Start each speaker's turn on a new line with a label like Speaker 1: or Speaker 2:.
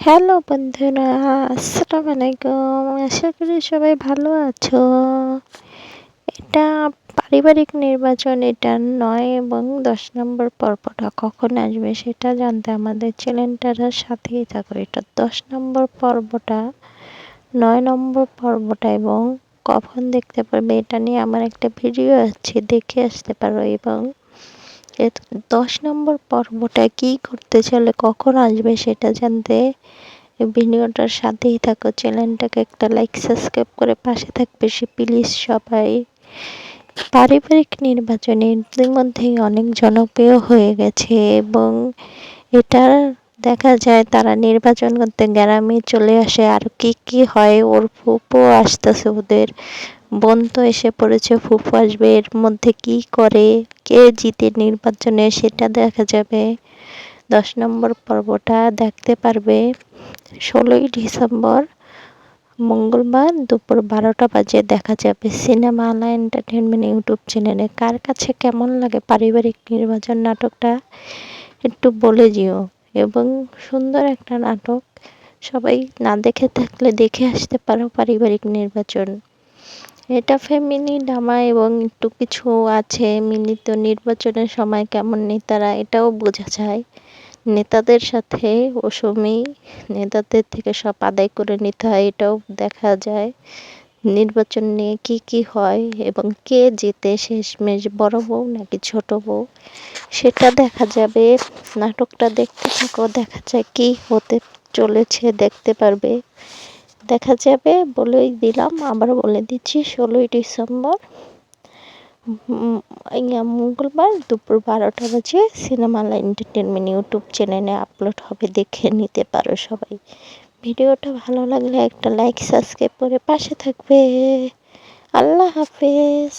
Speaker 1: Hello বন্ধুরা, আসসালামু আলাইকুম। আশা করি সবাই ভালো আছো। এটা পারিবারিক নির্বাচন, এটা ৯ এবং ১০ নম্বর পর্বটা কখন আসবে সেটা জানতে আমাদের চ্যানেলটার সাথেই থাকো। এটা ১০ নম্বর পর্বটা, ৯ নম্বর পর্বটা এবং কখন দেখতে পারবে এটা নিয়ে আমার একটা ভিডিও আছে, দেখে আসতে পারো। এবং ১০ নম্বর পর্বটা কী করতে চলে, কখন আসবে সেটা জানতে ভিডিওটার সাথেই থাকো। চ্যানেলটাকে একটা লাইক সাবস্ক্রাইব করে পাশে থাকবে সে প্লিজ সবাই। পারিবারিক নির্বাচনে ইতিমধ্যেই অনেক জনপ্রিয় হয়ে গেছে এবং এটার দেখা যায় তারা নির্বাচন করতে গ্রামে চলে আসে। আর কি কি হয়, ওর ফুপু আসতেছে, ওদের বোন তো এসে পড়েছে, ফুপু আসবে, এর মধ্যে কি করে, কে জিতে নির্বাচনে সেটা দেখা যাবে। ১০ নম্বর পর্বটা দেখতে পারবে ১৬ই ডিসেম্বর মঙ্গলবার দুপুর ১২টা বাজে দেখা যাবে সিনেমা আলা এন্টারটেনমেন্ট ইউটিউব চ্যানেলে। কার কাছে কেমন লাগে পারিবারিক নির্বাচন নাটকটা একটু বলে দিও। এবং সুন্দর একটা নাটক, সবাই না দেখে থাকলে দেখে আসতে পারো পারিবারিক নির্বাচন। এটা ফ্যামিলি ড্রামা এবং একটু কিছু আছে মিলিত। নির্বাচনের সময় কেমন নেতারা, এটাও বোঝা যায়। নেতাদের সাথে ওসময় নেতাদের থেকে সব আদায় করে নিতে হয়, এটাও দেখা যায়। নির্বাচন নিয়ে কি কি হয় এবং কে জিতে শেষমেশ, বড় বউ নাকি ছোট বউ, সেটা দেখা যাবে। নাটকটা দেখতে থাকো, দেখা যায় কি হতে চলেছে দেখতে পারবে, দেখা যাবে। বলেই দিলাম, আবার বলে দিচ্ছি, ১৬ই ডিসেম্বর মঙ্গলবার দুপুর ১২টা বাজে সিনেমালা এন্টারটেনমেন্ট ইউটিউব চ্যানেলে আপলোড হবে, দেখে নিতে পারো সবাই। ভিডিওটা ভালো লাগলে একটা লাইক সাবস্ক্রাইব করে পাশে থাকবে। আল্লাহ হাফেজ।